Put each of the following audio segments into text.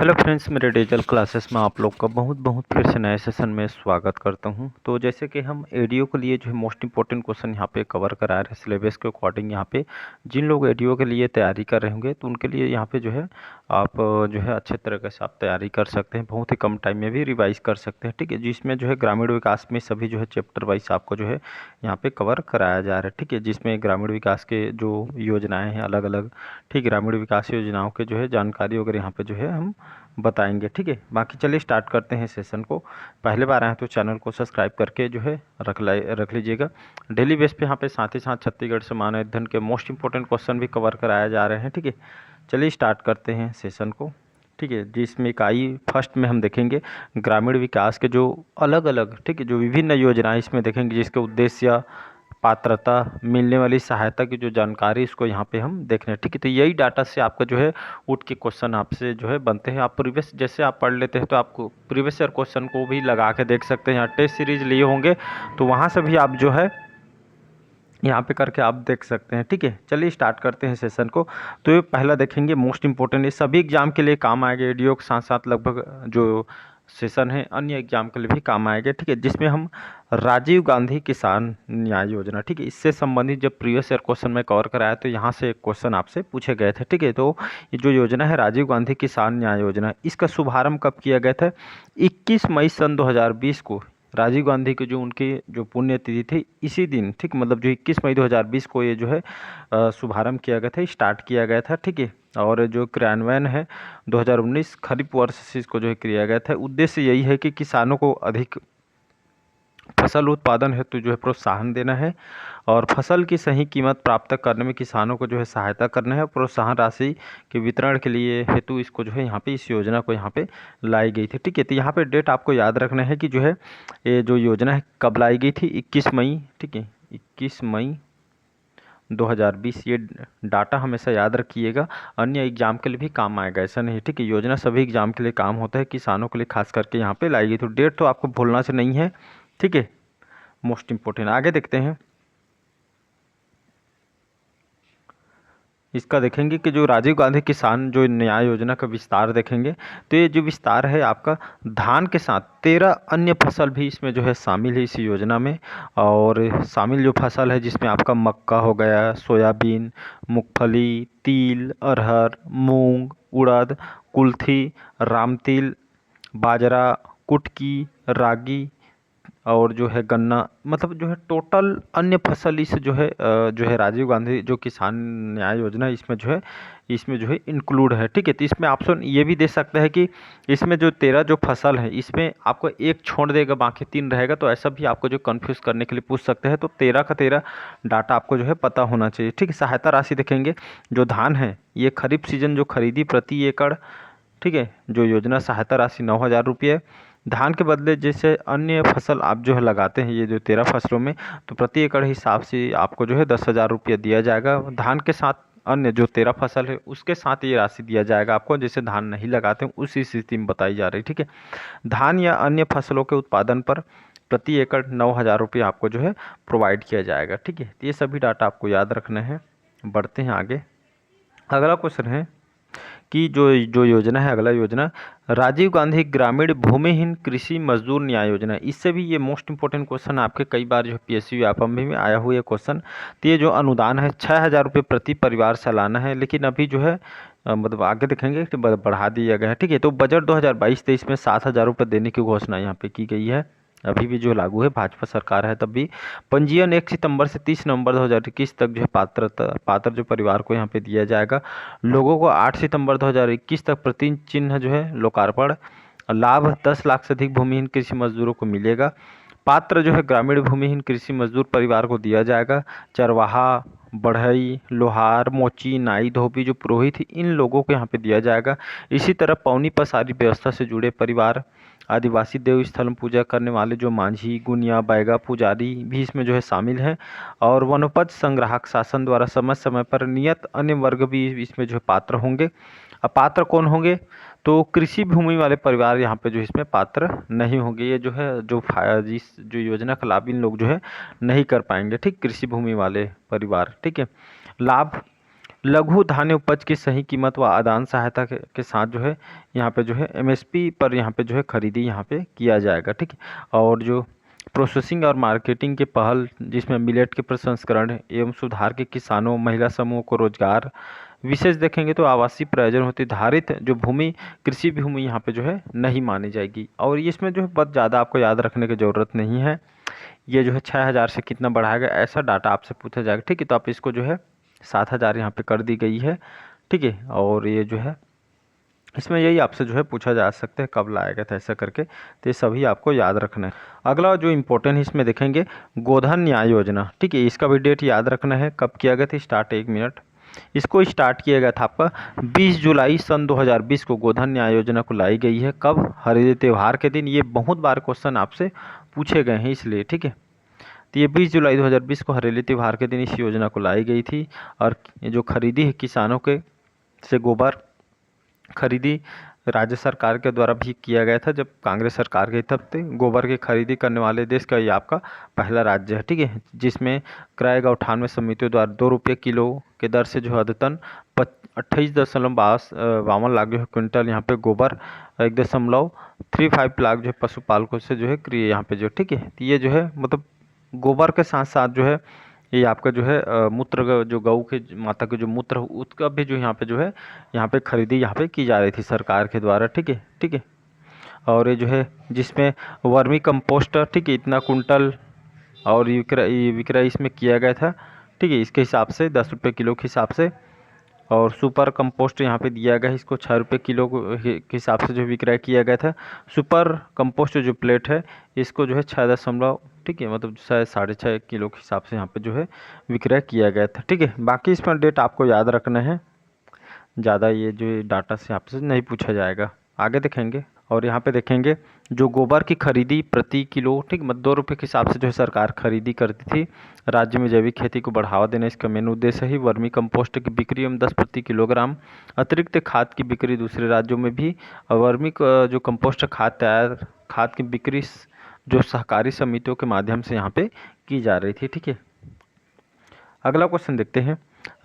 Hello friends, मेरे digital classes में आप लोग का बहुत बहुत फिर से नए सेशन में स्वागत करता हूं। तो जैसे कि हम एडीओ के लिए जो है मोस्ट इंपॉर्टेंट क्वेश्चन यहां पे कवर करा रहे हैं सिलेबस के अकॉर्डिंग। यहां पे जिन लोग एडीओ के लिए तैयारी कर रहे होंगे तो उनके लिए यहां पे जो है आप जो है अच्छे तरीके से आप तैयारी कर सकते हैं, बहुत ही कम टाइम में भी रिवाइज कर सकते हैं। ठीक है, जिसमें जो है ग्रामीण विकास में सभी जो है चैप्टर वाइज आपको जो है यहाँ पे कवर कराया जा रहा है। ठीक है, जिसमें ग्रामीण विकास के जो योजनाएँ हैं अलग अलग, ठीक, ग्रामीण विकास योजनाओं के जो है जानकारी वगैरह यहाँ पे जो है हम बताएंगे। ठीक है, बाकी चलिए स्टार्ट करते हैं सेशन को। पहले बार आए हैं तो चैनल को सब्सक्राइब करके जो है रख लीजिएगा। डेली बेस पे यहाँ पे साथ ही साथ छत्तीसगढ़ से मानव अध्ययन के मोस्ट इंपॉर्टेंट क्वेश्चन भी कवर कराया जा रहे हैं। ठीक है, चलिए स्टार्ट करते हैं सेशन को। ठीक है, जिसमें इकाई फर्स्ट में हम देखेंगे ग्रामीण विकास के जो अलग अलग, ठीक है, जो विभिन्न योजनाएं इसमें देखेंगे, जिसके उद्देश्य, पात्रता, मिलने वाली सहायता की जो जानकारी, इसको यहाँ पे हम देख रहे हैं। ठीक है, तो यही डाटा से आपका जो है उठ के क्वेश्चन आपसे जो है बनते हैं। आप प्रीवियस जैसे आप पढ़ लेते हैं तो आपको प्रीवियस ईयर क्वेश्चन को भी लगा के देख सकते हैं। यहाँ टेस्ट सीरीज लिए होंगे तो वहाँ से भी आप जो है यहाँ पे करके आप देख सकते हैं। ठीक है, चलिए स्टार्ट करते हैं सेशन को। तो ये पहला देखेंगे मोस्ट इंपॉर्टेंट, ये सभी एग्जाम के लिए काम आएगा। एडीओ के साथ साथ लगभग जो सेशन है अन्य एग्जाम के लिए भी काम आएगा। ठीक है, जिसमें हम राजीव गांधी किसान न्याय योजना, ठीक है, इससे संबंधित जब प्रीवियस ईयर क्वेश्चन में कवर कराया तो यहाँ से एक क्वेश्चन आपसे पूछे गए थे। ठीक है, तो ये जो योजना है राजीव गांधी किसान न्याय योजना, इसका शुभारंभ कब किया गया था? 21 मई सन 2020 को राजीव गांधी की जो उनकी जो पुण्यतिथि थी इसी दिन, ठीक, मतलब जो 21 मई 2020 को ये जो है शुभारंभ किया गया था, स्टार्ट किया गया था। ठीक है, और जो क्रियान्वयन है 2019 खरीफ वर्ष से इसको जो है किया गया था। उद्देश्य यही है कि किसानों को अधिक फसल उत्पादन हेतु जो है प्रोत्साहन देना है और फसल की सही कीमत प्राप्त करने में किसानों को जो है सहायता करना है। प्रोत्साहन राशि के वितरण के लिए हेतु इसको जो है यहाँ पे इस योजना को यहाँ पे लाई गई थी। ठीक है, तो यहाँ पे डेट आपको याद रखना है कि जो है ये जो योजना है कब लाई गई थी, 21 मई। ठीक है, 21 मई 2020। ये डाटा हमेशा याद रखिएगा, अन्य एग्जाम के लिए भी काम आएगा, ऐसा नहीं। ठीक है, योजना सभी एग्जाम के लिए काम होता है, किसानों के लिए खास करके यहाँ पे लाई गई। तो डेट तो आपको भूलना से नहीं है। ठीक है, मोस्ट इंपोर्टेंट। आगे देखते हैं, इसका देखेंगे कि जो राजीव गांधी किसान जो न्याय योजना का विस्तार देखेंगे तो ये जो विस्तार है आपका धान के साथ 13 अन्य फसल भी इसमें जो है शामिल है इस योजना में। और शामिल जो फसल है जिसमें आपका मक्का हो गया, सोयाबीन, मूंगफली, तिल, अरहर, मूंग, उड़द, कुल्थी, रामतिल, बाजरा, कुटकी, रागी और जो है गन्ना, मतलब जो है टोटल अन्य फसल इस जो है राजीव गांधी जो किसान न्याय योजना इसमें जो है इंक्लूड है। ठीक है, तो इसमें ऑप्शन ये भी दे सकते हैं कि इसमें जो 13 जो फसल है इसमें आपको एक छोड़ देगा, बाकी 3 रहेगा। तो ऐसा भी आपको जो कंफ्यूज करने के लिए पूछ सकते हैं। तो 13 का 13 डाटा आपको जो है पता होना चाहिए। ठीक है, सहायता राशि देखेंगे, जो धान है ये खरीफ सीजन जो खरीदी प्रति एकड़, ठीक है, जो योजना सहायता राशि 9,000 रुपये। धान के बदले जैसे अन्य फसल आप जो है लगाते हैं ये जो 13 फसलों में, तो प्रति एकड़ हिसाब से आपको जो है 10,000 रुपये दिया जाएगा। धान के साथ अन्य जो 13 फसल है उसके साथ ये राशि दिया जाएगा आपको, जैसे धान नहीं लगाते हैं उसी स्थिति में बताई जा रही। ठीक है, धान या अन्य फसलों के उत्पादन पर प्रति एकड़ 9,000 रुपये आपको जो है प्रोवाइड किया जाएगा। ठीक है, तो ये सभी डाटा आपको याद रखना है। बढ़ते हैं आगे। अगला क्वेश्चन है कि जो जो योजना है, अगला योजना राजीव गांधी ग्रामीण भूमिहीन कृषि मजदूर न्याय योजना। इससे भी ये मोस्ट इंपॉर्टेंट क्वेश्चन आपके कई बार जो पीएससी व्यापम में आया हुआ ये क्वेश्चन। तो ये जो अनुदान है 6,000 रुपये प्रति परिवार सालाना है, लेकिन अभी जो है मतलब आगे देखेंगे कि बढ़ा दिया गया है। ठीक है, तो बजट 2022-23 में 7,000 रुपये देने की घोषणा यहाँ पे की गई है। अभी भी जो लागू है, भाजपा सरकार है तब भी। पंजीयन 1 सितंबर से 30 नवंबर 2021 तक जो है पात्र जो परिवार को यहाँ पे दिया जाएगा। लोगों को 8 सितंबर 2021 तक प्रतीक चिन्ह जो है लोकार्पण। लाभ 10 लाख से अधिक भूमिहीन कृषि मजदूरों को मिलेगा। पात्र जो है ग्रामीण भूमिहीन कृषि मजदूर परिवार को दिया जाएगा। चरवाहा, बढ़ई, लोहार, मोची, नाई, धोबी जो पुरोहित इन लोगों को यहाँ पे दिया जाएगा। इसी तरह पौनी पसारी व्यवस्था से जुड़े परिवार, आदिवासी देव स्थल में पूजा करने वाले जो मांझी, गुनिया, बैगा, पुजारी भी इसमें जो है शामिल हैं। और वनोपज संग्राहक शासन द्वारा समय समय पर नियत अन्य वर्ग भी इसमें जो है पात्र होंगे। अब पात्र कौन होंगे? तो कृषि भूमि वाले परिवार यहाँ पे जो इसमें पात्र नहीं होंगे। ये जो है जिस जो योजना का लाभ इन लोग जो है नहीं कर पाएंगे। ठीक, कृषि भूमि वाले परिवार। ठीक है, लाभ लघु धान्य उपज की सही कीमत व आदान सहायता के साथ जो है यहाँ पे जो है एमएसपी पर यहाँ पे जो है खरीदी यहाँ पे किया जाएगा, ठीक है। और जो प्रोसेसिंग और मार्केटिंग के पहल, जिसमें मिलेट के प्रसंस्करण एवं सुधार के किसानों महिला समूह को रोजगार विशेष देखेंगे तो आवासीय प्रयोजन होती धारित जो भूमि कृषि भूमि यहाँ पे जो है नहीं मानी जाएगी। और इसमें जो है बहुत ज़्यादा आपको याद रखने की ज़रूरत नहीं है। ये जो है 6,000 से कितना बढ़ाएगा ऐसा डाटा आपसे पूछा जाएगा, ठीक है। तो आप इसको जो है 7,000 यहाँ पे कर दी गई है, ठीक है। और ये जो है इसमें यही आपसे जो है पूछा जा सकता है कब लाया गया था ऐसा करके, तो ये सभी आपको याद रखना है। अगला जो इम्पोर्टेंट है इसमें देखेंगे गोधन न्याय योजना, ठीक है। इसका भी डेट याद रखना है कब किया गया था स्टार्ट, 1 मिनट। इसको स्टार्ट किया गया था आपका 20 जुलाई सन 2020 को गोधन न्याय योजना को लाई गई है। कब? हरेली त्यौहार के दिन। ये बहुत बार क्वेश्चन आपसे पूछे गए हैं इसलिए, ठीक है। तो ये 20 जुलाई 2020 को हरेली त्यौहार के दिन इस योजना को लाई गई थी। और जो खरीदी है किसानों के से गोबर खरीदी राज्य सरकार के द्वारा भी किया गया था। जब कांग्रेस सरकार गई तब से गोबर की खरीदी करने वाले देश का ये आपका पहला राज्य है, ठीक है। जिसमें क्रय गौठान समितियों द्वारा 2 रुपये किलो के दर से जो अद्यतन 28.52 लाख जो है क्विंटल यहाँ पे गोबर 1.35 लाख जो है पशुपालकों से जो है यहाँ पे जो, ठीक है। तो ये जो है मतलब गोबर के साथ साथ जो है ये आपका जो है मूत्र, जो गऊ के माता के जो मूत्र उसका भी जो यहाँ पे जो है यहाँ पे खरीदी यहाँ पे की जा रही थी सरकार के द्वारा, ठीक है, ठीक है। और ये जो है जिसमें वर्मी कंपोस्ट, ठीक है, इतना कुंटल और विक्रय इसमें किया गया था, ठीक है। इसके हिसाब से 10 रुपये किलो के हिसाब से। और सुपर कंपोस्ट यहाँ पे दिया गया है, इसको 6 रुपये किलो के हिसाब से जो विक्रय किया गया था। सुपर कंपोस्ट जो प्लेट है इसको जो है 6 ठीक है, मतलब शायद 6.5 किलो के हिसाब से यहाँ पे जो है विक्रय किया गया था, ठीक है। बाकी इसमें डेट आपको याद रखना है, ज़्यादा ये जो डाटा से आपसे नहीं पूछा जाएगा। आगे देखेंगे और यहाँ पे देखेंगे जो गोबर की खरीदी प्रति किलो, ठीक, मतलब 2 रुपये के हिसाब से जो है सरकार खरीदी करती थी। राज्य में जैविक खेती को बढ़ावा देना इसका मेन उद्देश्य है। वर्मी कंपोस्ट की बिक्री एवं 10 प्रति किलोग्राम अतिरिक्त खाद की बिक्री दूसरे राज्यों में भी। वर्मी जो कंपोस्ट खाद की बिक्री जो सहकारी समितियों के माध्यम से यहाँ पे की जा रही थी, ठीक है। अगला क्वेश्चन देखते हैं,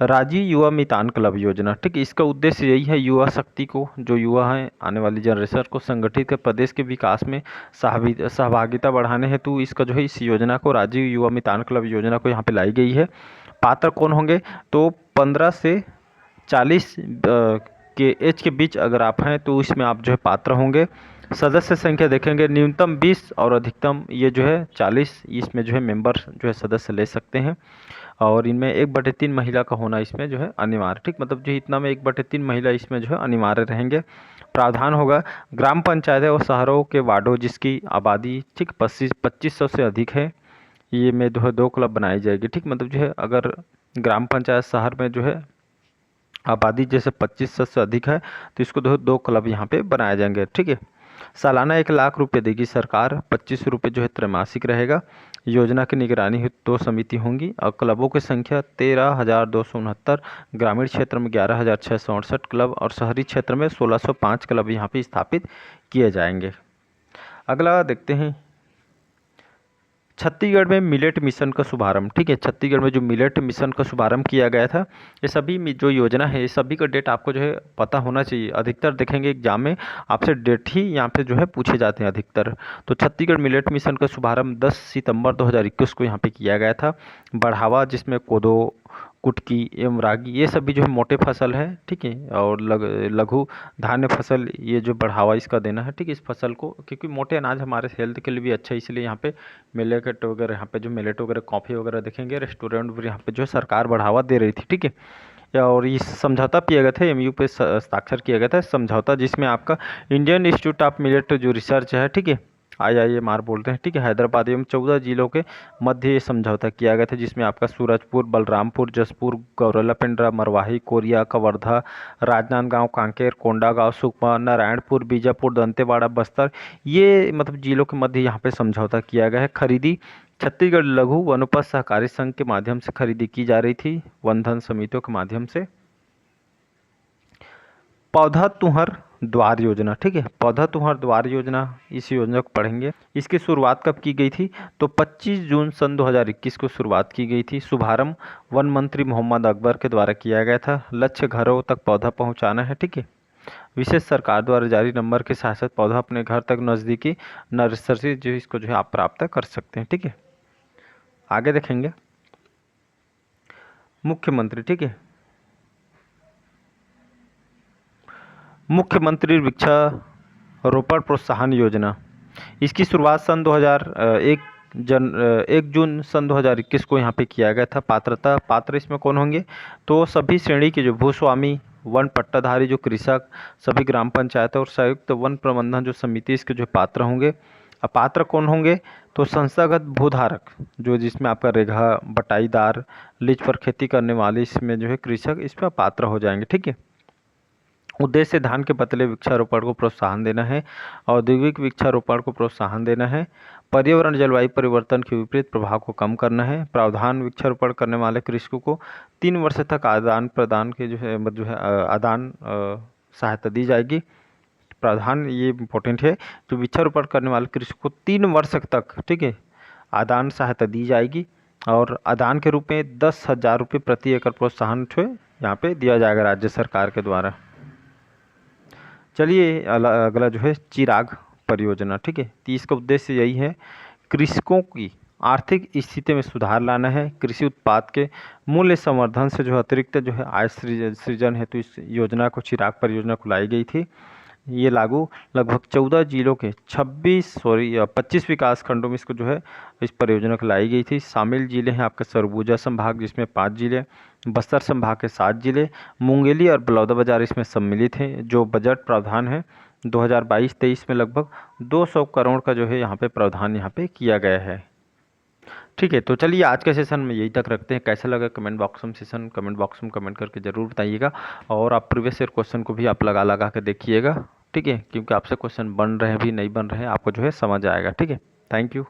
राजीव युवा मितान क्लब योजना, ठीक है। इसका उद्देश्य यही है युवा शक्ति को, जो युवा हैं आने वाली जनरेशन को संगठित कर प्रदेश के विकास में सहभागिता बढ़ाने हेतु इसका जो है इस योजना को राजीव युवा मितान क्लब योजना को यहाँ पे लाई गई है। पात्र कौन होंगे? तो 15 से 40 के एज के बीच अगर आप हैं तो इसमें आप जो है पात्र होंगे। सदस्य संख्या देखेंगे न्यूनतम 20 और अधिकतम ये जो है 40 इसमें जो है मेंबर जो है सदस्य ले सकते हैं। और इनमें 1/3 महिला का होना इसमें जो है अनिवार्य, ठीक, मतलब जो इतना में 1/3 महिला इसमें जो है अनिवार्य रहेंगे। प्रावधान होगा ग्राम पंचायतें और शहरों के वार्डों जिसकी आबादी, ठीक, 2500 से अधिक है, ये में जो है 2 क्लब बनाई जाएगी, ठीक। मतलब जो है अगर ग्राम पंचायत शहर में जो है आबादी जैसे 2500 से अधिक है तो इसको 2 क्लब यहाँ पे बनाए जाएंगे, ठीक है। सालाना 1 लाख रुपए देगी सरकार, 25 रुपये जो है त्रैमासिक रहेगा। योजना की निगरानी हेतु 2 समिति होंगी और क्लबों की संख्या 13,269, ग्रामीण क्षेत्र में 11,668 क्लब और शहरी क्षेत्र में 1,605 क्लब यहाँ पे स्थापित किए जाएंगे। अगला देखते हैं छत्तीसगढ़ में मिलेट मिशन का शुभारंभ, ठीक है। छत्तीसगढ़ में जो मिलेट मिशन का शुभारंभ किया गया था, ये सभी जो योजना है ये सभी का डेट आपको जो है पता होना चाहिए। अधिकतर देखेंगे एग्जाम में आपसे डेट ही यहाँ पे जो है पूछे जाते हैं अधिकतर। तो छत्तीसगढ़ मिलेट मिशन का शुभारंभ 10 सितंबर 2021 को यहाँ पे किया गया था। बढ़ावा जिसमें कोदो, कुटकी एवं रागी ये सभी जो है मोटे फसल है, ठीक है। और लघु धान्य फसल ये जो बढ़ावा इसका देना है, ठीक है, इस फसल को, क्योंकि मोटे अनाज हमारे हेल्थ के लिए भी अच्छा है, इसलिए यहाँ पे मिलेट वगैरह, यहाँ पे जो मिलेट वगैरह कॉफ़ी वगैरह देखेंगे रेस्टोरेंट पर यहाँ पे जो सरकार बढ़ावा दे रही थी, ठीक है। और ये समझौता किया गया था, एमयू पे हस्ताक्षर किया गया था समझौता, जिसमें आपका इंडियन इंस्टीट्यूट ऑफ मिलेट जो रिसर्च है, ठीक है, IIMR बोलते हैं, ठीक है, हैदराबाद एवं 14 जिलों के मध्य ये समझौता किया गया था, जिसमें आपका सूरजपुर, बलरामपुर, जसपुर, गौरेला पेंड्रा, मरवाही, कोरिया, कवर्धा, राजनांदगांव, कांकेर, कोंडागांव, सुकमा, नारायणपुर, बीजापुर, दंतेवाड़ा, बस्तर ये मतलब जिलों के मध्य यहाँ पे समझौता किया गया है। खरीदी छत्तीसगढ़ लघु वनोपज सहकारी संघ के माध्यम से खरीदी की जा रही थी, वन धन समितियों के माध्यम से। पौधा तुहर द्वार योजना, ठीक है, पौधा तुहर द्वार योजना, इस योजना को पढ़ेंगे। इसकी शुरुआत कब की गई थी? तो 25 जून सन 2021 को शुरुआत की गई थी। शुभारंभ वन मंत्री मोहम्मद अकबर के द्वारा किया गया था। लक्ष्य घरों तक पौधा पहुंचाना है, ठीक है। विशेष सरकार द्वारा जारी नंबर के साथ साथ पौधा अपने घर तक नज़दीकी नर्सरी जो इसको जो है आप प्राप्त कर सकते हैं, ठीक है। आगे देखेंगे मुख्यमंत्री, ठीक है, मुख्यमंत्री वृक्षारोपण प्रोत्साहन योजना। इसकी शुरुआत सन 1 जून सन 2021 को यहाँ पे किया गया था। पात्र इसमें कौन होंगे? तो सभी श्रेणी के जो भूस्वामी, वन पट्टाधारी, जो कृषक, सभी ग्राम पंचायतों और संयुक्त वन प्रबंधन जो समिति इसके जो पात्र होंगे। अपात्र कौन होंगे? तो संस्थागत भूधारक, जो जिसमें आपका रेघा, बटाईदार, लीज पर खेती करने वाले इसमें जो है कृषक इसमें पात्र हो जाएंगे, ठीक है। उद्देश्य धान के पतले वृक्षारोपण को प्रोत्साहन देना है, औद्योगिक वृक्षारोपण को प्रोत्साहन देना है, पर्यावरण जलवायु परिवर्तन के विपरीत प्रभाव को कम करना है। प्रावधान वृक्षारोपण करने वाले कृषकों को 3 वर्ष तक आदान प्रदान के जो है आदान सहायता दी जाएगी। प्रावधान ये इम्पोर्टेंट है, जो वृक्षारोपण करने वाले कृषकों को 3 वर्ष तक, ठीक है, आदान सहायता दी जाएगी और आदान के रूप में 10,000 रुपये प्रति एकड़ प्रोत्साहन जो है यहाँ पे दिया जाएगा राज्य सरकार के द्वारा। चलिए अगला जो है चिराग परियोजना, ठीक है। तो इसका उद्देश्य यही है, कृषकों की आर्थिक स्थिति में सुधार लाना है। कृषि उत्पाद के मूल्य संवर्धन से जो अतिरिक्त जो है आय सृजन है, तो इस योजना को, चिराग परियोजना को लाई गई थी। ये लागू लगभग 14 जिलों के 25 विकास खंडों में इसको जो है इस परियोजना को लाई गई थी। शामिल जिले हैं आपका सरगुजा संभाग जिसमें 5 जिले, बस्तर संभाग के 7 जिले, मुंगेली और बलौदाबाजार इसमें सम्मिलित हैं। जो बजट प्रावधान है 2022-23 में लगभग 200 करोड़ का जो है यहाँ पे प्रावधान यहाँ पे किया गया है, ठीक है। तो चलिए आज के सेशन में यही तक रखते हैं। कैसा लगा कमेंट बॉक्स में कमेंट करके ज़रूर बताइएगा और आप प्रीवियस ईयर क्वेश्चन को भी आप लगा के देखिएगा, ठीक है, क्योंकि आपसे क्वेश्चन बन रहे हैं भी नहीं बन रहे हैं, आपको जो है समझ आएगा, ठीक है। Thank you.